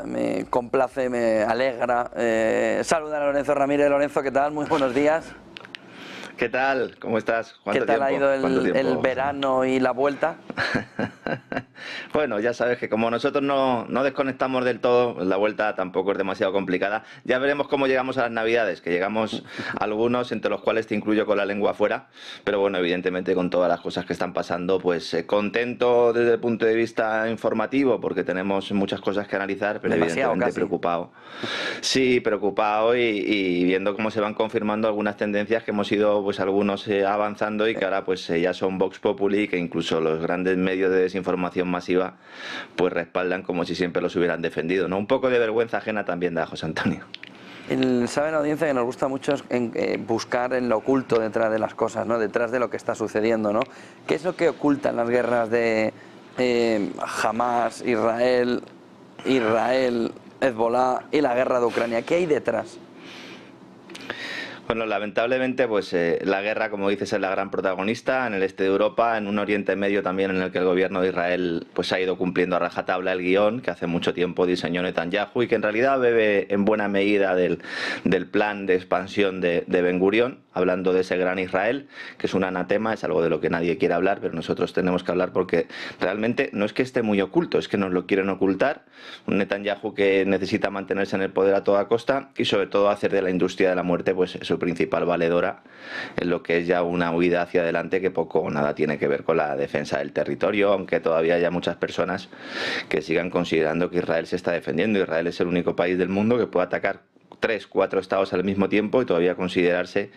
Me complace, me alegra saludar a Lorenzo Ramírez. Lorenzo, ¿qué tal? Muy buenos días. ¿Qué tal? ¿Cómo estás? ¿Qué tal ha ido el verano y la vuelta? Bueno, ya sabes que como nosotros no desconectamos del todo, la vuelta tampoco es demasiado complicada. Ya veremos cómo llegamos a las Navidades, que llegamos algunos, entre los cuales te incluyo con la lengua afuera. Pero bueno, evidentemente con todas las cosas que están pasando, pues contento desde el punto de vista informativo, porque tenemos muchas cosas que analizar, pero Demasiado, evidentemente casi. Preocupado. Sí, preocupado y viendo cómo se van confirmando algunas tendencias que hemos ido pues algunos avanzando y que ahora pues ya son Vox Populi, que incluso los grandes medios de desinformación masiva pues respaldan como si siempre los hubieran defendido, ¿no? Un poco de vergüenza ajena también da José Antonio. Sabe la audiencia que nos gusta mucho buscar en lo oculto detrás de las cosas, ¿no? Detrás de lo que está sucediendo, ¿no? ¿Qué es lo que ocultan las guerras de Hamas, Israel, Hezbollah y la guerra de Ucrania? ¿Qué hay detrás? Bueno, lamentablemente, pues la guerra, como dices, es la gran protagonista en el este de Europa, en un Oriente Medio también en el que el gobierno de Israel pues ha ido cumpliendo a rajatabla el guión que hace mucho tiempo diseñó Netanyahu y que en realidad bebe en buena medida del plan de expansión de Ben Gurión, hablando de ese gran Israel, que es un anatema, es algo de lo que nadie quiere hablar, pero nosotros tenemos que hablar porque realmente no es que esté muy oculto, es que nos lo quieren ocultar. Un Netanyahu que necesita mantenerse en el poder a toda costa y sobre todo hacer de la industria de la muerte pues su principal valedora en lo que es ya una huida hacia adelante que poco o nada tiene que ver con la defensa del territorio, aunque todavía haya muchas personas que sigan considerando que Israel se está defendiendo. Israel es el único país del mundo que puede atacar 3, 4 estados al mismo tiempo y todavía considerarse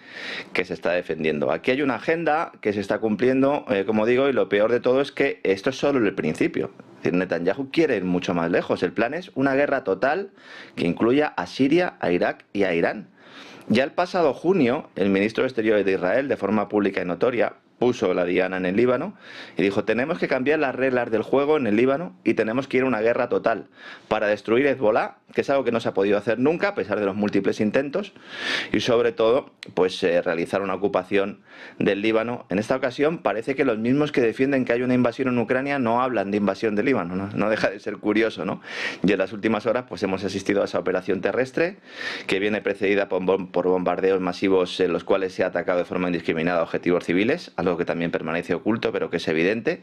que se está defendiendo. Aquí hay una agenda que se está cumpliendo, como digo, y lo peor de todo es que esto es solo el principio. Es decir, Netanyahu quiere ir mucho más lejos. El plan es una guerra total que incluya a Siria, a Irak y a Irán. Ya el pasado junio, el ministro de Exteriores de Israel, de forma pública y notoria, puso la diana en el Líbano y dijo: tenemos que cambiar las reglas del juego en el Líbano y tenemos que ir a una guerra total para destruir Hezbollah, que es algo que no se ha podido hacer nunca a pesar de los múltiples intentos, y sobre todo pues realizar una ocupación del Líbano. En esta ocasión parece que los mismos que defienden que hay una invasión en Ucrania no hablan de invasión del Líbano, no deja de ser curioso, ¿no? Y en las últimas horas pues hemos asistido a esa operación terrestre que viene precedida por bombardeos masivos en los cuales se ha atacado de forma indiscriminada a objetivos civiles, algo que también permanece oculto pero que es evidente,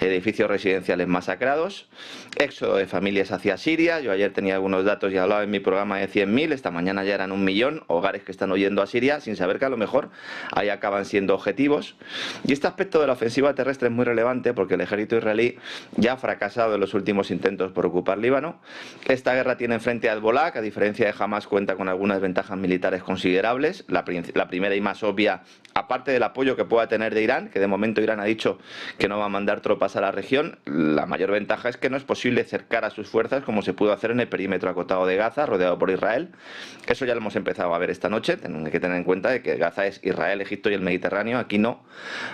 edificios residenciales masacrados, éxodo de familias hacia Siria. Yo ayer tenía algunos datos y hablaba en mi programa de 100.000, esta mañana ya eran 1 millón, hogares que están huyendo a Siria sin saber que a lo mejor ahí acaban siendo objetivos. Y este aspecto de la ofensiva terrestre es muy relevante porque el ejército israelí ya ha fracasado en los últimos intentos por ocupar Líbano. Esta guerra tiene enfrente a Hezbollah, que a diferencia de Hamas cuenta con algunas ventajas militares considerables. La primera y más obvia, aparte del apoyo que pueda tener de Irán, que de momento Irán ha dicho que no va a mandar tropas a la región, la mayor ventaja es que no es posible cercar a sus fuerzas como se pudo hacer en el perímetro acotado de Gaza, rodeado por Israel. Eso ya lo hemos empezado a ver esta noche. Tenemos que tener en cuenta de que Gaza es Israel, Egipto y el Mediterráneo. Aquí no.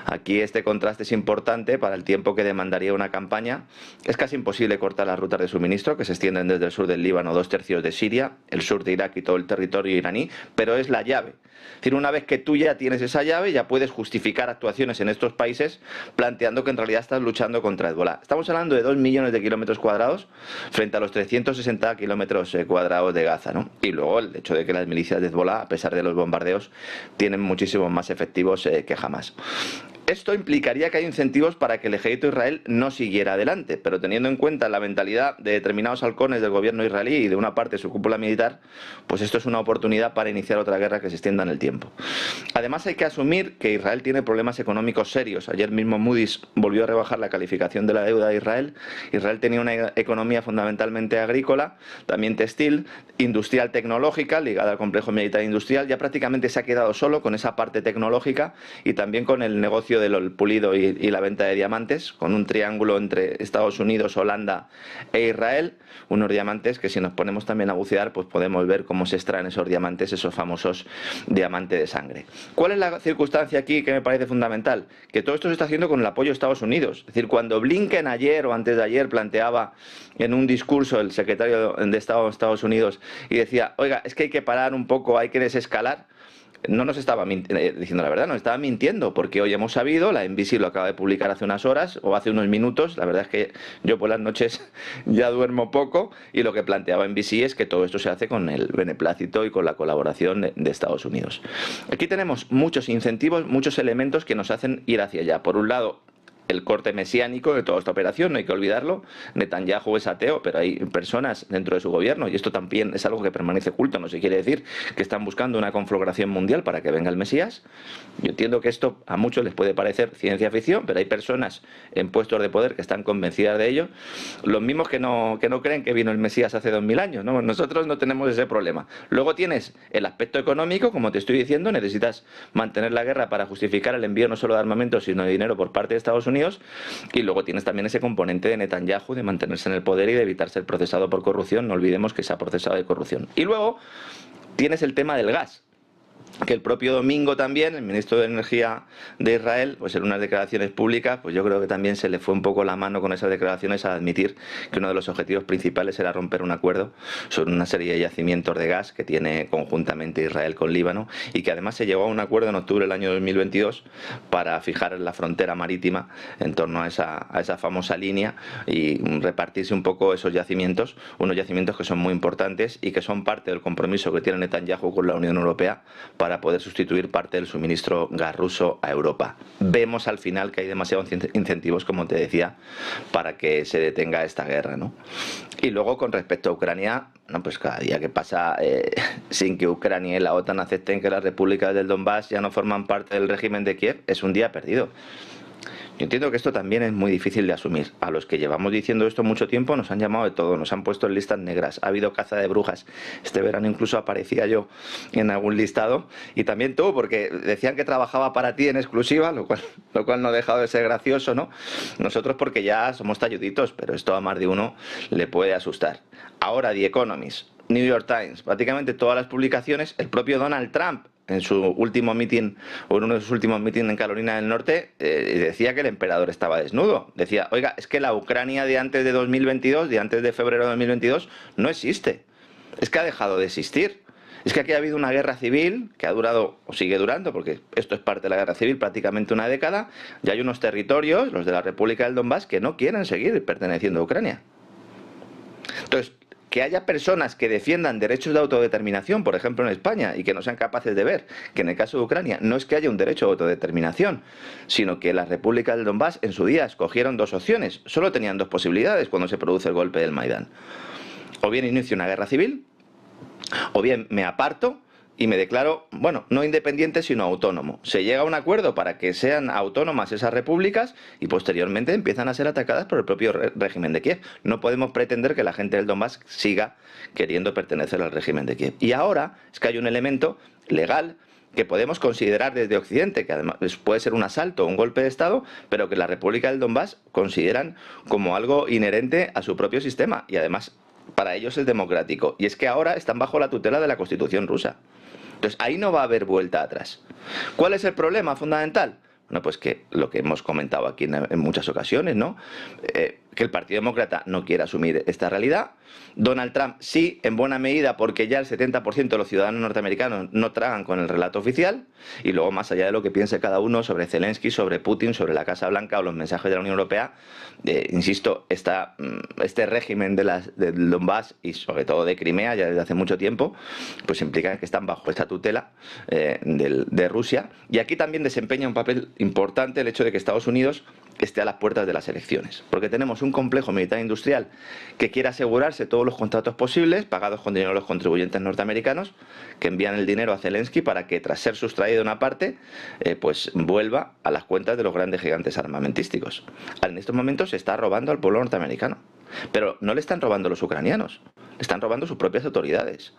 Aquí este contraste es importante para el tiempo que demandaría una campaña. Es casi imposible cortar las rutas de suministro que se extienden desde el sur del Líbano, 2/3 de Siria, el sur de Irak y todo el territorio iraní, pero es la llave. Es decir, una vez que tú ya tienes esa llave, ya puedes justificar actuaciones en estos países planteando que en realidad estás luchando contra Hezbollah. Estamos hablando de 2 millones de kilómetros cuadrados frente a los 360 kilómetros cuadrados de Gaza, ¿no? Y luego el hecho de que las milicias de Hezbollah, a pesar de los bombardeos, tienen muchísimos más efectivos que jamás. Esto implicaría que hay incentivos para que el ejército de Israel no siguiera adelante, pero teniendo en cuenta la mentalidad de determinados halcones del gobierno israelí y de una parte de su cúpula militar, pues esto es una oportunidad para iniciar otra guerra que se extienda en el tiempo. Además hay que asumir que Israel tiene problemas económicos serios. Ayer mismo Moody's volvió a rebajar la calificación de la deuda de Israel. Israel tenía una economía fundamentalmente agrícola, también textil, industrial tecnológica, ligada al complejo militar industrial. Ya prácticamente se ha quedado solo con esa parte tecnológica y también con el negocio del pulido y la venta de diamantes, con un triángulo entre Estados Unidos, Holanda e Israel, unos diamantes que si nos ponemos también a bucear pues podemos ver cómo se extraen esos diamantes, esos famosos diamantes de sangre. ¿Cuál es la circunstancia aquí que me parece fundamental? Que todo esto se está haciendo con el apoyo de Estados Unidos. Es decir, cuando Blinken ayer o antes de ayer planteaba en un discurso el secretario de Estado de Estados Unidos y decía: oiga, es que hay que parar un poco, hay que desescalar, no nos estaba diciendo la verdad, nos estaba mintiendo, porque hoy hemos sabido, la NBC lo acaba de publicar hace unas horas o hace unos minutos, la verdad es que yo por las noches ya duermo poco, y lo que planteaba NBC es que todo esto se hace con el beneplácito y con la colaboración de Estados Unidos. Aquí tenemos muchos incentivos, muchos elementos que nos hacen ir hacia allá. Por un lado, el corte mesiánico de toda esta operación, no hay que olvidarlo. Netanyahu es ateo, pero hay personas dentro de su gobierno, y esto también es algo que permanece oculto, no se quiere decir que están buscando una conflagración mundial para que venga el Mesías. Yo entiendo que esto a muchos les puede parecer ciencia ficción, pero hay personas en puestos de poder que están convencidas de ello, los mismos que no creen que vino el Mesías hace 2000 años, ¿no? Nosotros no tenemos ese problema. Luego tienes el aspecto económico, como te estoy diciendo, necesitas mantener la guerra para justificar el envío no solo de armamento, sino de dinero por parte de Estados Unidos. Y luego tienes también ese componente de Netanyahu de mantenerse en el poder y de evitar ser procesado por corrupción. No olvidemos que se ha procesado de corrupción. Y luego tienes el tema del gas, que el propio domingo también el ministro de Energía de Israel, pues en unas declaraciones públicas, pues yo creo que también se le fue un poco la mano con esas declaraciones al admitir que uno de los objetivos principales era romper un acuerdo sobre una serie de yacimientos de gas que tiene conjuntamente Israel con Líbano, y que además se llegó a un acuerdo en octubre del año 2022 para fijar la frontera marítima en torno a esa famosa línea y repartirse un poco esos yacimientos, unos yacimientos que son muy importantes y que son parte del compromiso que tiene Netanyahu con la Unión Europea para poder sustituir parte del suministro gas ruso a Europa. Vemos al final que hay demasiados incentivos, como te decía, para que se detenga esta guerra, ¿no? Y luego, con respecto a Ucrania, no, pues cada día que pasa sin que Ucrania y la OTAN acepten que las repúblicas del Donbass ya no forman parte del régimen de Kiev, es un día perdido. Yo entiendo que esto también es muy difícil de asumir. A los que llevamos diciendo esto mucho tiempo nos han llamado de todo, nos han puesto en listas negras, ha habido caza de brujas. Este verano incluso aparecía yo en algún listado, y también tú, porque decían que trabajaba para ti en exclusiva, lo cual no ha dejado de ser gracioso, ¿no? Nosotros porque ya somos talluditos, pero esto a más de uno le puede asustar. Ahora The Economist, New York Times, prácticamente todas las publicaciones, el propio Donald Trump en su último mitin, o en uno de sus últimos mítines en Carolina del Norte, decía que el emperador estaba desnudo. Decía, oiga, es que la Ucrania de antes de 2022, de antes de febrero de 2022, no existe. Es que ha dejado de existir. Es que aquí ha habido una guerra civil que ha durado, o sigue durando, porque esto es parte de la guerra civil, prácticamente una década, y hay unos territorios, los de la República del Donbass, que no quieren seguir perteneciendo a Ucrania. Entonces, que haya personas que defiendan derechos de autodeterminación, por ejemplo en España, y que no sean capaces de ver que en el caso de Ucrania no es que haya un derecho de autodeterminación, sino que las repúblicas del Donbass en su día escogieron dos opciones, solo tenían dos posibilidades cuando se produce el golpe del Maidán. O bien inicio una guerra civil, o bien me aparto y me declaro, bueno, no independiente sino autónomo. Se llega a un acuerdo para que sean autónomas esas repúblicas y posteriormente empiezan a ser atacadas por el propio régimen de Kiev. No podemos pretender que la gente del Donbass siga queriendo pertenecer al régimen de Kiev. Y ahora es que hay un elemento legal que podemos considerar desde Occidente, que además puede ser un asalto o un golpe de Estado, pero que la República del Donbass consideran como algo inherente a su propio sistema, y además para ellos es democrático. Y es que ahora están bajo la tutela de la Constitución rusa. Entonces, ahí no va a haber vuelta atrás. ¿Cuál es el problema fundamental? Bueno, pues que lo que hemos comentado aquí en muchas ocasiones, ¿no? Que el Partido Demócrata no quiere asumir esta realidad. Donald Trump sí, en buena medida, porque ya el 70% de los ciudadanos norteamericanos no tragan con el relato oficial. Y luego, más allá de lo que piense cada uno sobre Zelensky, sobre Putin, sobre la Casa Blanca o los mensajes de la Unión Europea, insisto, este régimen del Donbass y sobre todo de Crimea, ya desde hace mucho tiempo, pues implican que están bajo esta tutela de Rusia. Y aquí también desempeña un papel importante el hecho de que Estados Unidos esté a las puertas de las elecciones, porque tenemos un complejo militar industrial que quiere asegurarse todos los contratos posibles, pagados con dinero de los contribuyentes norteamericanos, que envían el dinero a Zelensky para que, tras ser sustraído una parte, pues vuelva a las cuentas de los grandes gigantes armamentísticos. En estos momentos se está robando al pueblo norteamericano, pero no le están robando los ucranianos, le están robando sus propias autoridades,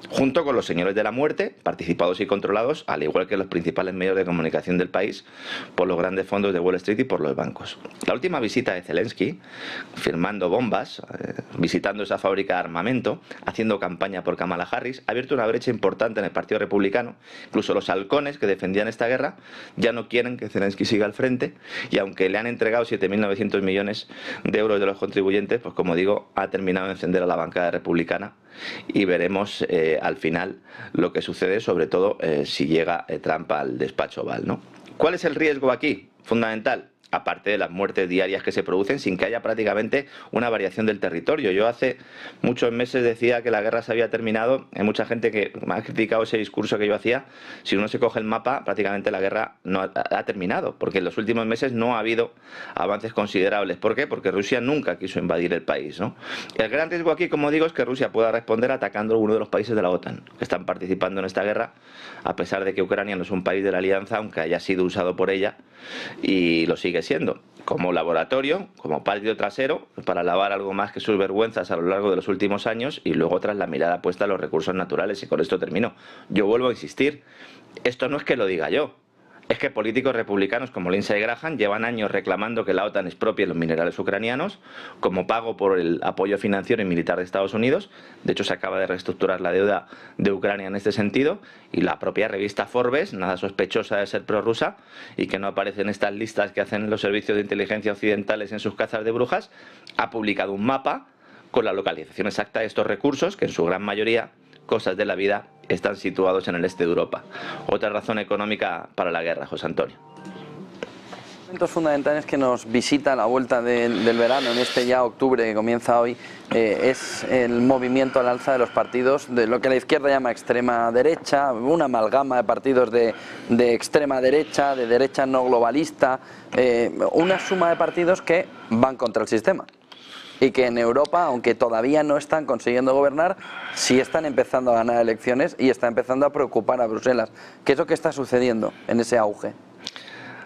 junto con los señores de la muerte, participados y controlados, al igual que los principales medios de comunicación del país, por los grandes fondos de Wall Street y por los bancos. La última visita de Zelensky, firmando bombas, visitando esa fábrica de armamento, haciendo campaña por Kamala Harris, ha abierto una brecha importante en el Partido Republicano. Incluso los halcones que defendían esta guerra ya no quieren que Zelensky siga al frente, y aunque le han entregado 7.900 millones de euros de los contribuyentes, pues como digo, ha terminado de encender a la bancada republicana y veremos al final lo que sucede, sobre todo si llega Trump al despacho Oval, ¿no? ¿Cuál es el riesgo aquí? Fundamental. Aparte de las muertes diarias que se producen sin que haya prácticamente una variación del territorio. Yo hace muchos meses decía que la guerra se había terminado. Hay mucha gente que me ha criticado ese discurso que yo hacía. Si uno se coge el mapa, prácticamente la guerra no ha terminado, porque en los últimos meses no ha habido avances considerables. ¿Por qué? Porque Rusia nunca quiso invadir el país, ¿no? El gran riesgo aquí, como digo, es que Rusia pueda responder atacando a alguno de los países de la OTAN que están participando en esta guerra, a pesar de que Ucrania no es un país de la Alianza, aunque haya sido usado por ella, y lo sigue siendo, como laboratorio, como patio trasero, para lavar algo más que sus vergüenzas a lo largo de los últimos años, y luego tras la mirada puesta a los recursos naturales. Y con esto termino. Yo vuelvo a insistir, esto no es que lo diga yo, es que políticos republicanos como Lindsey Graham llevan años reclamando que la OTAN expropie los minerales ucranianos como pago por el apoyo financiero y militar de Estados Unidos. De hecho, se acaba de reestructurar la deuda de Ucrania en este sentido, y la propia revista Forbes, nada sospechosa de ser prorrusa y que no aparece en estas listas que hacen los servicios de inteligencia occidentales en sus cazas de brujas, ha publicado un mapa con la localización exacta de estos recursos, que en su gran mayoría, cosas de la vida, están situados en el este de Europa. Otra razón económica para la guerra, José Antonio. Momentos fundamentales que nos visita a la vuelta del verano, en este ya octubre que comienza hoy, es el movimiento al alza de los partidos de lo que la izquierda llama extrema derecha, una amalgama de partidos de extrema derecha, de derecha no globalista, una suma de partidos que van contra el sistema. Y que en Europa, aunque todavía no están consiguiendo gobernar, sí están empezando a ganar elecciones y está empezando a preocupar a Bruselas. ¿Qué es lo que está sucediendo en ese auge?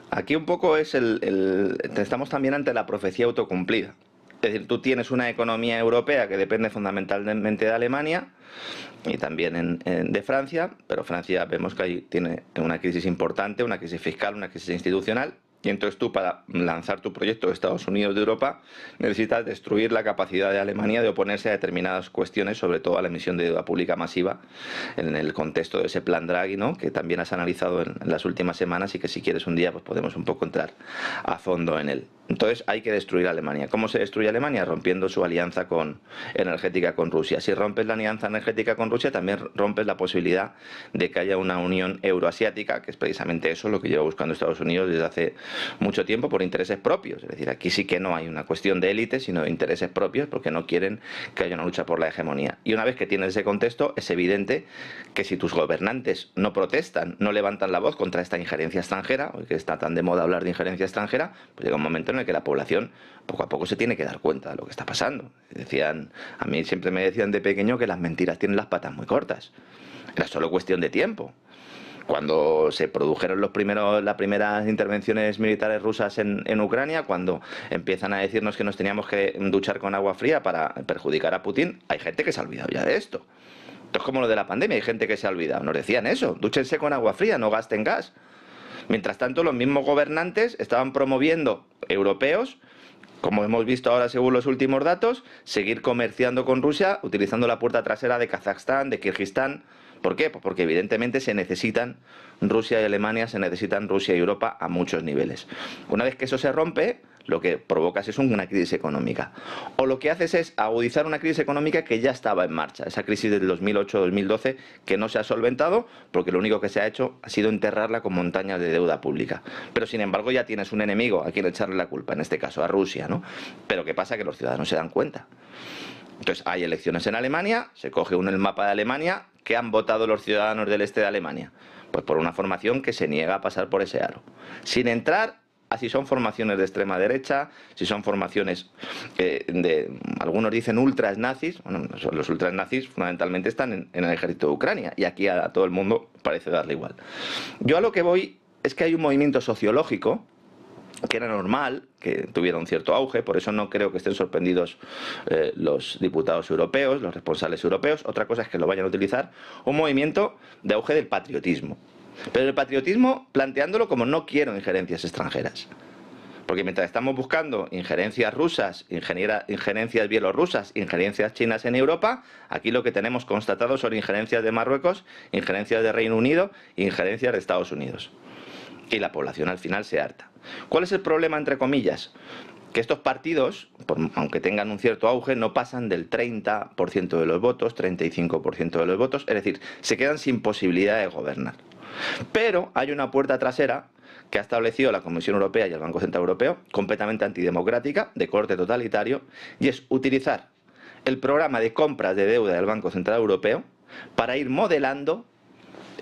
Aquí un poco es estamos también ante la profecía autocumplida. Es decir, tú tienes una economía europea que depende fundamentalmente de Alemania y también de Francia, pero Francia vemos que ahí tiene una crisis importante, una crisis fiscal, una crisis institucional. Y entonces tú, para lanzar tu proyecto de Estados Unidos de Europa, necesitas destruir la capacidad de Alemania de oponerse a determinadas cuestiones, sobre todo a la emisión de deuda pública masiva, en el contexto de ese plan Draghi, ¿no?, que también has analizado en las últimas semanas y que si quieres un día pues podemos un poco entrar a fondo en él. Entonces hay que destruir a Alemania. ¿Cómo se destruye Alemania? Rompiendo su alianza energética con Rusia. Si rompes la alianza energética con Rusia, también rompes la posibilidad de que haya una unión euroasiática, que es precisamente eso lo que lleva buscando Estados Unidos desde hace mucho tiempo por intereses propios. Es decir, aquí sí que no hay una cuestión de élite, sino de intereses propios, porque no quieren que haya una lucha por la hegemonía. Y una vez que tienes ese contexto, es evidente que si tus gobernantes no protestan, no levantan la voz contra esta injerencia extranjera, hoy que está tan de moda hablar de injerencia extranjera, pues llega un momento en el que la población poco a poco se tiene que dar cuenta de lo que está pasando. A mí siempre me decían de pequeño que las mentiras tienen las patas muy cortas. Era solo cuestión de tiempo. Cuando se produjeron las primeras intervenciones militares rusas en Ucrania, cuando empiezan a decirnos que nos teníamos que duchar con agua fría para perjudicar a Putin, hay gente que se ha olvidado ya de esto. Esto es como lo de la pandemia, hay gente que se ha olvidado. Nos decían eso, dúchense con agua fría, no gasten gas. Mientras tanto, los mismos gobernantes estaban promoviendo europeos, como hemos visto ahora según los últimos datos, seguir comerciando con Rusia utilizando la puerta trasera de Kazajstán, de Kirguistán. ¿Por qué? Pues porque evidentemente se necesitan Rusia y Alemania, se necesitan Rusia y Europa a muchos niveles. Una vez que eso se rompe, lo que provocas es una crisis económica. O lo que haces es agudizar una crisis económica que ya estaba en marcha, esa crisis del 2008-2012 que no se ha solventado porque lo único que se ha hecho ha sido enterrarla con montañas de deuda pública. Pero sin embargo ya tienes un enemigo a quien echarle la culpa, en este caso a Rusia, ¿no? Pero ¿qué pasa? Que los ciudadanos se dan cuenta. Entonces hay elecciones en Alemania, se coge el mapa de Alemania. ¿Qué han votado los ciudadanos del este de Alemania? Pues por una formación que se niega a pasar por ese aro. Sin entrar a si son formaciones de extrema derecha, si son formaciones algunos dicen ultras nazis. Bueno, los ultras nazis fundamentalmente están en el ejército de Ucrania y aquí a todo el mundo parece darle igual. Yo a lo que voy es que hay un movimiento sociológico que era normal que tuviera un cierto auge, por eso no creo que estén sorprendidos los diputados europeos, los responsables europeos. Otra cosa es que lo vayan a utilizar, un movimiento de auge del patriotismo. Pero el patriotismo planteándolo como no quiero injerencias extranjeras. Porque mientras estamos buscando injerencias rusas, injerencias bielorrusas, injerencias chinas en Europa, aquí lo que tenemos constatado son injerencias de Marruecos, injerencias de Reino Unido e injerencias de Estados Unidos. Y la población al final se harta. ¿Cuál es el problema, entre comillas? que estos partidos, aunque tengan un cierto auge, no pasan del 30% de los votos, 35% de los votos, es decir, se quedan sin posibilidad de gobernar. Pero hay una puerta trasera que ha establecido la Comisión Europea y el Banco Central Europeo, completamente antidemocrática, de corte totalitario, y es utilizar el programa de compras de deuda del Banco Central Europeo para ir modelando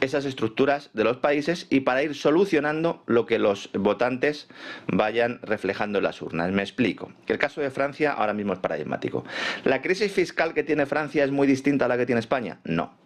esas estructuras de los países y para ir solucionando lo que los votantes vayan reflejando en las urnas. Me explico. El caso de Francia ahora mismo es paradigmático. ¿La crisis fiscal que tiene Francia es muy distinta a la que tiene España? No.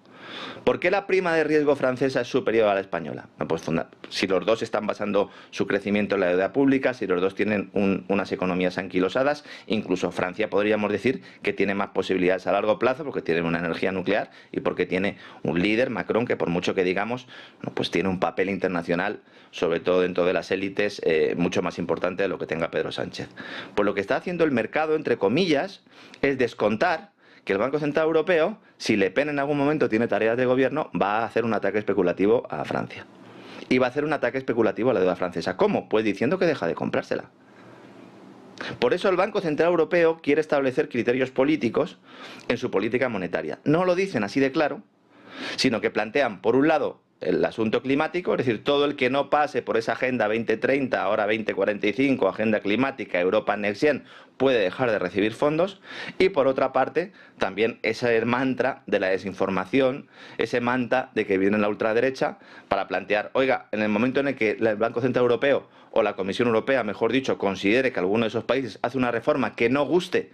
¿Por qué la prima de riesgo francesa es superior a la española? Pues si los dos están basando su crecimiento en la deuda pública, si los dos tienen unas economías anquilosadas, incluso Francia podríamos decir que tiene más posibilidades a largo plazo porque tiene una energía nuclear y porque tiene un líder, Macron, que por mucho que digamos, pues tiene un papel internacional, sobre todo dentro de las élites, mucho más importante de lo que tenga Pedro Sánchez. Pues lo que está haciendo el mercado, entre comillas, es descontar que el Banco Central Europeo, si Le Pen en algún momento tiene tareas de gobierno, va a hacer un ataque especulativo a Francia. Y va a hacer un ataque especulativo a la deuda francesa. ¿Cómo? Pues diciendo que deja de comprársela. Por eso el Banco Central Europeo quiere establecer criterios políticos en su política monetaria. No lo dicen así de claro, sino que plantean, por un lado, el asunto climático, es decir, todo el que no pase por esa Agenda 2030, ahora 2045, Agenda Climática, Europa Next Gen, puede dejar de recibir fondos, y por otra parte, también ese mantra de la desinformación, ese mantra de que viene la ultraderecha para plantear, oiga, en el momento en el que el Banco Central Europeo o la Comisión Europea, mejor dicho, considere que alguno de esos países hace una reforma que no guste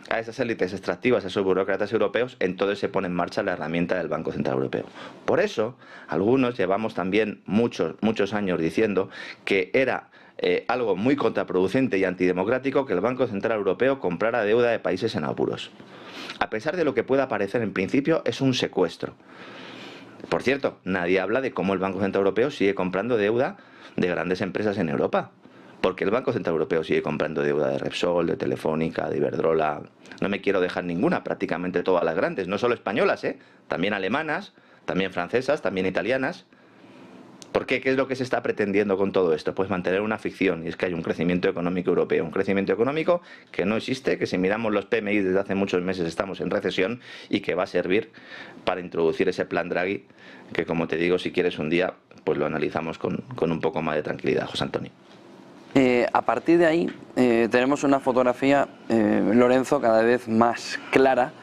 a esas élites extractivas, a esos burócratas europeos, entonces se pone en marcha la herramienta del Banco Central Europeo. Por eso, algunos llevamos también muchos años diciendo que era algo muy contraproducente y antidemocrático que el Banco Central Europeo comprara deuda de países en apuros. A pesar de lo que pueda parecer en principio, es un secuestro. Por cierto, nadie habla de cómo el Banco Central Europeo sigue comprando deuda de grandes empresas en Europa. Porque el Banco Central Europeo sigue comprando deuda de Repsol, de Telefónica, de Iberdrola. No me quiero dejar ninguna, prácticamente todas las grandes, no solo españolas, también alemanas, también francesas, también italianas. ¿Por qué? ¿Qué es lo que se está pretendiendo con todo esto? Pues mantener una ficción, y es que hay un crecimiento económico europeo, un crecimiento económico que no existe, que si miramos los PMI desde hace muchos meses estamos en recesión y que va a servir para introducir ese plan Draghi, que como te digo, si quieres un día, pues lo analizamos con un poco más de tranquilidad, José Antonio. A partir de ahí tenemos una fotografía, Lorenzo, cada vez más clara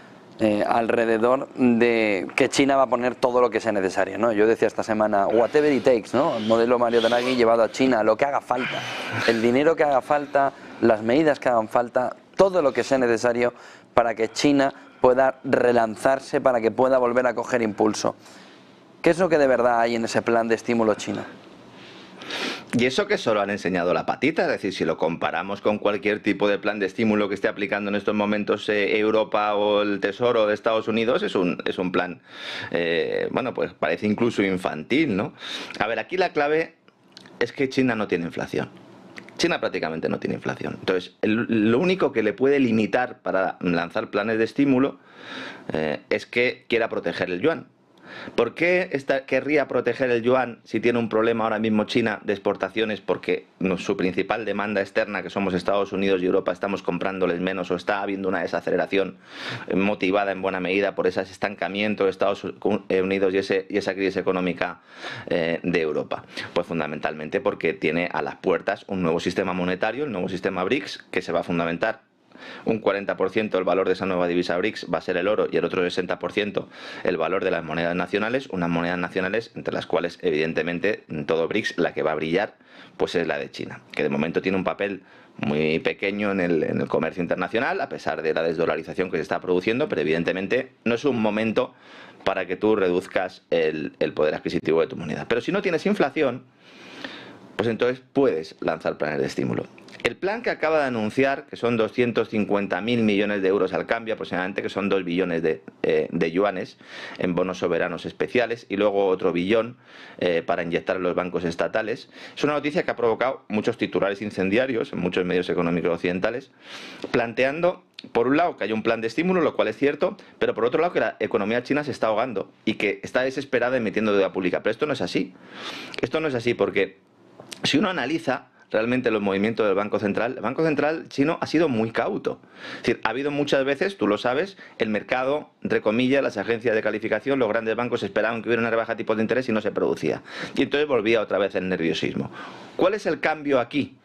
alrededor de que China va a poner todo lo que sea necesario, ¿no? Yo decía esta semana, whatever it takes, ¿no? El modelo Mario Draghi llevado a China, lo que haga falta, el dinero que haga falta, las medidas que hagan falta, todo lo que sea necesario para que China pueda relanzarse, para que pueda volver a coger impulso. ¿Qué es lo que de verdad hay en ese plan de estímulo China? Y eso que solo han enseñado la patita, es decir, si lo comparamos con cualquier tipo de plan de estímulo que esté aplicando en estos momentos Europa o el Tesoro de Estados Unidos, es un plan, bueno, pues parece incluso infantil, ¿no? A ver, aquí la clave es que China no tiene inflación. China prácticamente no tiene inflación. Entonces, lo único que le puede limitar para lanzar planes de estímulo es que quiera proteger el yuan. ¿Por qué querría proteger el yuan si tiene un problema ahora mismo China de exportaciones? Porque su principal demanda externa, que somos Estados Unidos y Europa, estamos comprándoles menos o está habiendo una desaceleración motivada en buena medida por ese estancamiento de Estados Unidos y esa crisis económica de Europa. Pues fundamentalmente porque tiene a las puertas un nuevo sistema monetario, el nuevo sistema BRICS, que se va a fundamentar. Un 40% del valor de esa nueva divisa BRICS va a ser el oro y el otro 60% el valor de las monedas nacionales, unas monedas nacionales entre las cuales evidentemente en todo BRICS la que va a brillar pues es la de China, que de momento tiene un papel muy pequeño en el comercio internacional a pesar de la desdolarización que se está produciendo, pero evidentemente no es un momento para que tú reduzcas el poder adquisitivo de tu moneda. Pero si no tienes inflación, pues entonces puedes lanzar planes de estímulo. El plan que acaba de anunciar, que son 250.000 millones de euros al cambio aproximadamente, que son 2 billones de yuanes en bonos soberanos especiales y luego otro billón para inyectar en los bancos estatales, es una noticia que ha provocado muchos titulares incendiarios en muchos medios económicos occidentales, planteando, por un lado, que hay un plan de estímulo, lo cual es cierto, pero por otro lado que la economía china se está ahogando y que está desesperada emitiendo deuda pública. Pero esto no es así. Esto no es así porque si uno analiza realmente los movimientos del Banco Central, el Banco Central chino ha sido muy cauto. Es decir, ha habido muchas veces, tú lo sabes, el mercado, entre comillas, las agencias de calificación, los grandes bancos esperaban que hubiera una rebaja de tipos de interés y no se producía. Y entonces volvía otra vez el nerviosismo. ¿Cuál es el cambio aquí?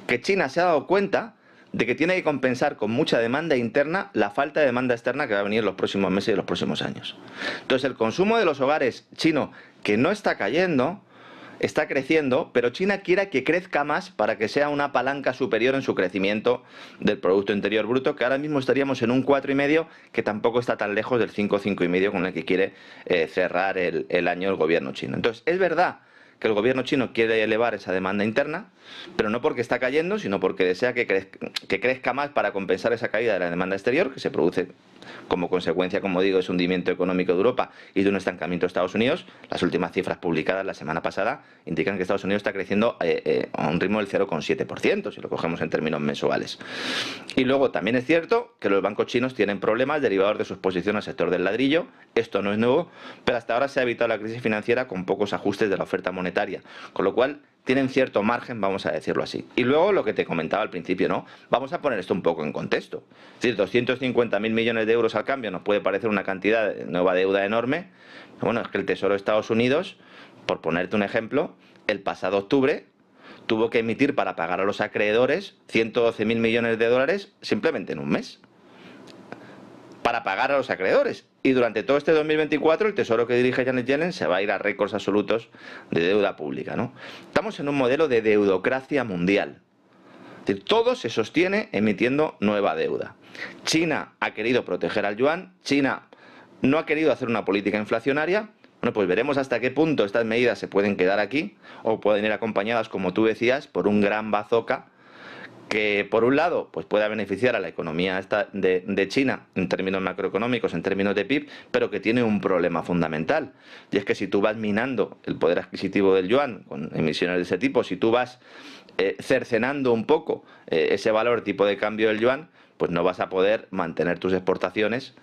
Que China se ha dado cuenta de que tiene que compensar con mucha demanda interna la falta de demanda externa que va a venir en los próximos meses y los próximos años. Entonces el consumo de los hogares chino, que no está cayendo, está creciendo, pero China quiere que crezca más para que sea una palanca superior en su crecimiento del Producto Interior Bruto, que ahora mismo estaríamos en un 4,5, que tampoco está tan lejos del 5,5 con el que quiere cerrar el año el gobierno chino. Entonces es verdad que el gobierno chino quiere elevar esa demanda interna, pero no porque está cayendo, sino porque desea que crezca más para compensar esa caída de la demanda exterior, que se produce como consecuencia, como digo, de ese hundimiento económico de Europa y de un estancamiento de Estados Unidos. Las últimas cifras publicadas la semana pasada indican que Estados Unidos está creciendo a un ritmo del 0,7%, si lo cogemos en términos mensuales. Y luego también es cierto que los bancos chinos tienen problemas derivados de su exposición al sector del ladrillo. Esto no es nuevo, pero hasta ahora se ha evitado la crisis financiera con pocos ajustes de la oferta monetaria, con lo cual tienen cierto margen, vamos a decirlo así. Y luego lo que te comentaba al principio, ¿no? Vamos a poner esto un poco en contexto. Es decir, 250.000 millones de euros al cambio nos puede parecer una cantidad de nueva deuda enorme. Bueno, es que el Tesoro de Estados Unidos, por ponerte un ejemplo, el pasado octubre tuvo que emitir para pagar a los acreedores 112.000 millones de dólares simplemente en un mes. Para pagar a los acreedores. Y durante todo este 2024 el Tesoro que dirige Janet Yellen se va a ir a récords absolutos de deuda pública, ¿no? Estamos en un modelo de deudocracia mundial. Es decir, todo se sostiene emitiendo nueva deuda. China ha querido proteger al yuan, China no ha querido hacer una política inflacionaria. Bueno, pues veremos hasta qué punto estas medidas se pueden quedar aquí o pueden ir acompañadas, como tú decías, por un gran bazooka que por un lado pues pueda beneficiar a la economía de China en términos macroeconómicos, en términos de PIB, pero que tiene un problema fundamental. Y es que si tú vas minando el poder adquisitivo del yuan con emisiones de ese tipo, si tú vas cercenando un poco ese valor tipo de cambio del yuan, pues no vas a poder mantener tus exportaciones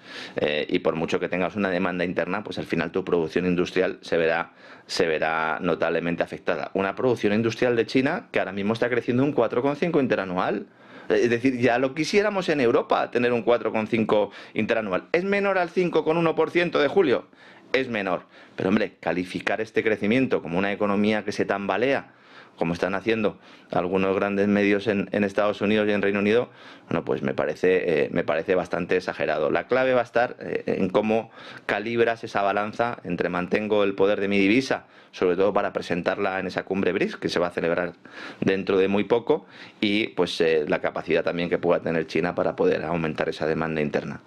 y por mucho que tengas una demanda interna, pues al final tu producción industrial se verá notablemente afectada. Una producción industrial de China que ahora mismo está creciendo un 4,5 interanual. Es decir, ya lo quisiéramos en Europa, tener un 4,5 interanual. ¿Es menor al 5,1% de julio? Es menor. Pero hombre, calificar este crecimiento como una economía que se tambalea, como están haciendo algunos grandes medios en Estados Unidos y en Reino Unido, bueno, pues me parece bastante exagerado. La clave va a estar en cómo calibras esa balanza entre mantengo el poder de mi divisa, sobre todo para presentarla en esa cumbre BRICS, que se va a celebrar dentro de muy poco, y pues la capacidad también que pueda tener China para poder aumentar esa demanda interna.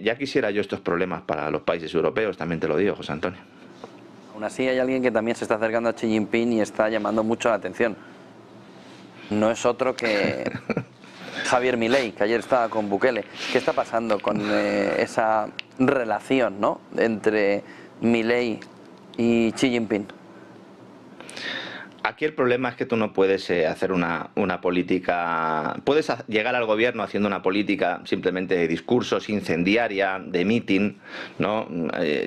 Ya quisiera yo estos problemas para los países europeos, también te lo digo, José Antonio. Aún así hay alguien que también se está acercando a Xi Jinping y está llamando mucho la atención. No es otro que Javier Milei, que ayer estaba con Bukele. ¿Qué está pasando con esa relación, ¿no?, entre Milei y Xi Jinping? Aquí el problema es que tú no puedes hacer una política. Puedes llegar al gobierno haciendo una política simplemente de discursos, incendiaria, de meeting, ¿no?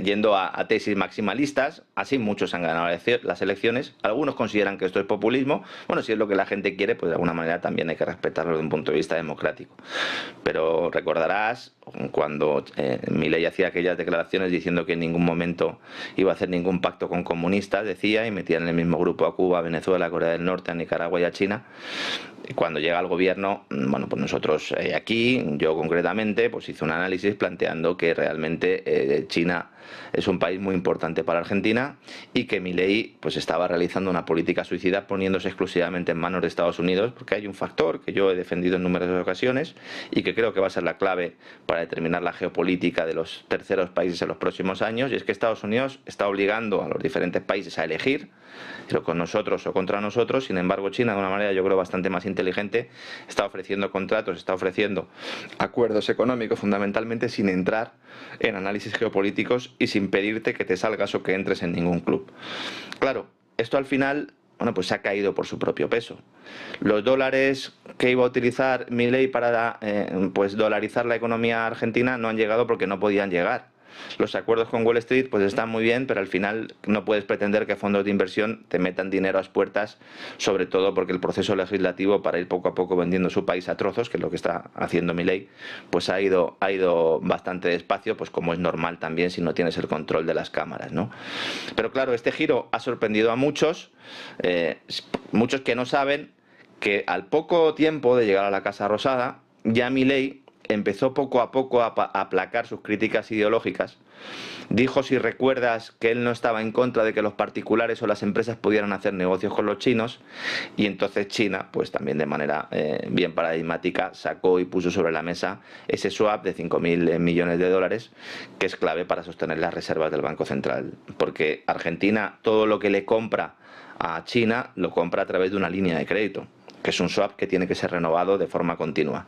Yendo a tesis maximalistas. Así muchos han ganado las elecciones. Algunos consideran que esto es populismo. Bueno, si es lo que la gente quiere, pues de alguna manera también hay que respetarlo desde un punto de vista democrático. Pero recordarás cuando Milei hacía aquellas declaraciones diciendo que en ningún momento iba a hacer ningún pacto con comunistas, decía, y metía en el mismo grupo a Cuba, a Venezuela, a Corea del Norte, a Nicaragua y a China. Y cuando llega al gobierno, bueno, pues nosotros aquí, yo concretamente, pues hice un análisis planteando que realmente China es un país muy importante para Argentina y que Milei pues estaba realizando una política suicida poniéndose exclusivamente en manos de Estados Unidos, porque hay un factor que yo he defendido en numerosas ocasiones y que creo que va a ser la clave para determinar la geopolítica de los terceros países en los próximos años, y es que Estados Unidos está obligando a los diferentes países a elegir, pero con nosotros o contra nosotros. Sin embargo, China, de una manera yo creo bastante más inteligente, está ofreciendo contratos, está ofreciendo acuerdos económicos fundamentalmente sin entrar en análisis geopolíticos y sin pedirte que te salgas o que entres en ningún club. Claro, esto al final, bueno, pues se ha caído por su propio peso. Los dólares que iba a utilizar Milei para pues dolarizar la economía argentina no han llegado porque no podían llegar. los acuerdos con Wall Street pues están muy bien, pero al final no puedes pretender que fondos de inversión te metan dinero a las puertas, sobre todo porque el proceso legislativo para ir poco a poco vendiendo su país a trozos, que es lo que está haciendo Milei, pues ha ido bastante despacio, pues como es normal también si no tienes el control de las cámaras, ¿no? Pero claro, este giro ha sorprendido a muchos, muchos que no saben que al poco tiempo de llegar a la Casa Rosada, ya Milei empezó poco a poco a aplacar sus críticas ideológicas. Dijo, si recuerdas, que él no estaba en contra de que los particulares o las empresas pudieran hacer negocios con los chinos, y entonces China, pues también de manera bien paradigmática, sacó y puso sobre la mesa ese swap de 5.000 millones de dólares, que es clave para sostener las reservas del Banco Central, porque Argentina todo lo que le compra a China lo compra a través de una línea de crédito, que es un swap que tiene que ser renovado de forma continua.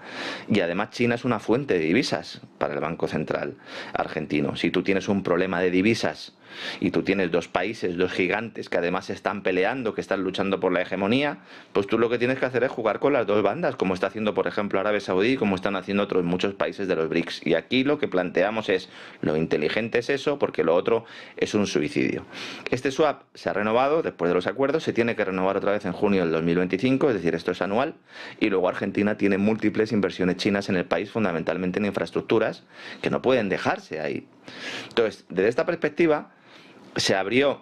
Y además China es una fuente de divisas para el Banco Central argentino. Si tú tienes un problema de divisas y tú tienes dos países, dos gigantes que además están peleando, que están luchando por la hegemonía, pues tú lo que tienes que hacer es jugar con las dos bandas, como está haciendo por ejemplo Arabia Saudí, como están haciendo otros muchos países de los BRICS. Y aquí lo que planteamos es, lo inteligente es eso, porque lo otro es un suicidio. Este swap se ha renovado después de los acuerdos, se tiene que renovar otra vez en junio del 2025, es decir, esto es anual, y luego Argentina tiene múltiples inversiones chinas en el país, fundamentalmente en infraestructuras, que no pueden dejarse ahí. Entonces, desde esta perspectiva, se abrió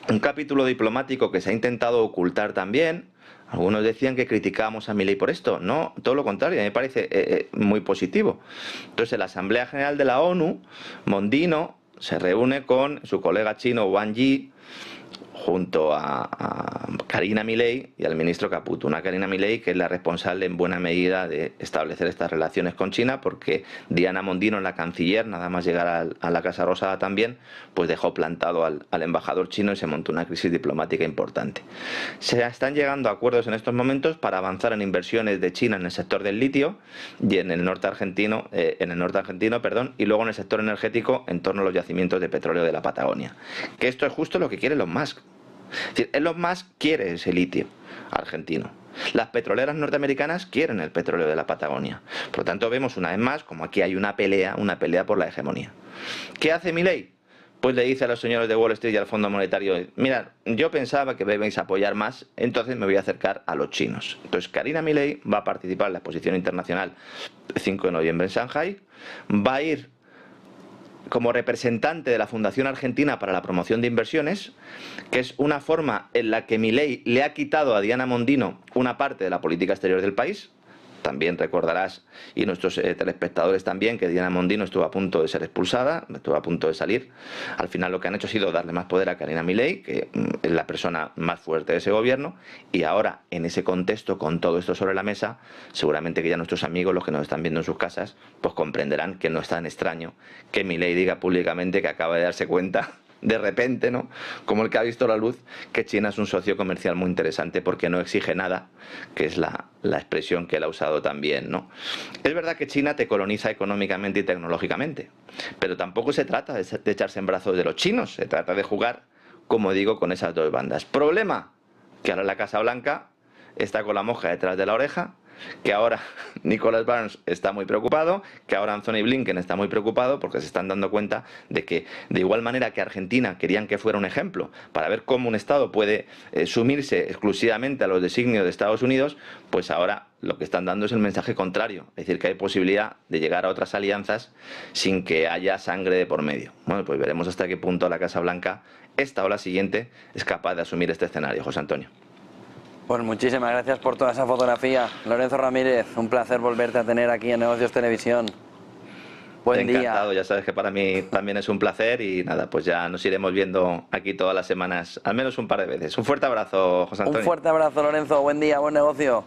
un capítulo diplomático que se ha intentado ocultar también. Algunos decían que criticábamos a Milei por esto. No, todo lo contrario, a mí me parece muy positivo. Entonces, en la Asamblea General de la ONU, Mondino se reúne con su colega chino Wang Yi, junto a Karina Milei y al ministro Caputo. Una Karina Milei que es la responsable en buena medida de establecer estas relaciones con China, porque Diana Mondino, la canciller, nada más llegar a la Casa Rosada también, pues dejó plantado al embajador chino y se montó una crisis diplomática importante. Se están llegando a acuerdos en estos momentos para avanzar en inversiones de China en el sector del litio y en el norte argentino, y luego en el sector energético en torno a los yacimientos de petróleo de la Patagonia. Que esto es justo lo que quiere Elon Musk. Es decir, Elon Musk quiere ese litio argentino. Las petroleras norteamericanas quieren el petróleo de la Patagonia. Por lo tanto, vemos una vez más como aquí hay una pelea por la hegemonía. ¿Qué hace Milei? Pues le dice a los señores de Wall Street y al Fondo Monetario, mirad, yo pensaba que debéis apoyar más, entonces me voy a acercar a los chinos. Entonces Karina Milei va a participar en la exposición internacional el 5 de noviembre en Shanghái, va a ir como representante de la Fundación Argentina para la Promoción de Inversiones, que es una forma en la que Milei le ha quitado a Diana Mondino una parte de la política exterior del país. También recordarás, y nuestros telespectadores también, que Diana Mondino estuvo a punto de ser expulsada, estuvo a punto de salir. Al final lo que han hecho ha sido darle más poder a Karina Milei, que es la persona más fuerte de ese gobierno, y ahora, en ese contexto, con todo esto sobre la mesa, seguramente que ya nuestros amigos, los que nos están viendo en sus casas, pues comprenderán que no es tan extraño que Milei diga públicamente que acaba de darse cuenta de repente, ¿no?, como el que ha visto la luz, que China es un socio comercial muy interesante porque no exige nada, que es la expresión que él ha usado también, ¿no? Es verdad que China te coloniza económicamente y tecnológicamente, pero tampoco se trata de echarse en brazos de los chinos, se trata de jugar, como digo, con esas dos bandas. Problema, que ahora la Casa Blanca está con la mosca detrás de la oreja, que ahora Nicholas Burns está muy preocupado, que ahora Anthony Blinken está muy preocupado, porque se están dando cuenta de que, de igual manera que Argentina querían que fuera un ejemplo para ver cómo un Estado puede sumirse exclusivamente a los designios de Estados Unidos, pues ahora lo que están dando es el mensaje contrario, es decir, que hay posibilidad de llegar a otras alianzas sin que haya sangre de por medio. Bueno, pues veremos hasta qué punto la Casa Blanca, esta o la siguiente, es capaz de asumir este escenario. José Antonio. Pues muchísimas gracias por toda esa fotografía. Lorenzo Ramírez, un placer volverte a tener aquí en Negocios Televisión. Buen día. Encantado, ya sabes que para mí también es un placer y nada, pues ya nos iremos viendo aquí todas las semanas, al menos un par de veces. Un fuerte abrazo, José Antonio. Un fuerte abrazo, Lorenzo. Buen día, buen negocio.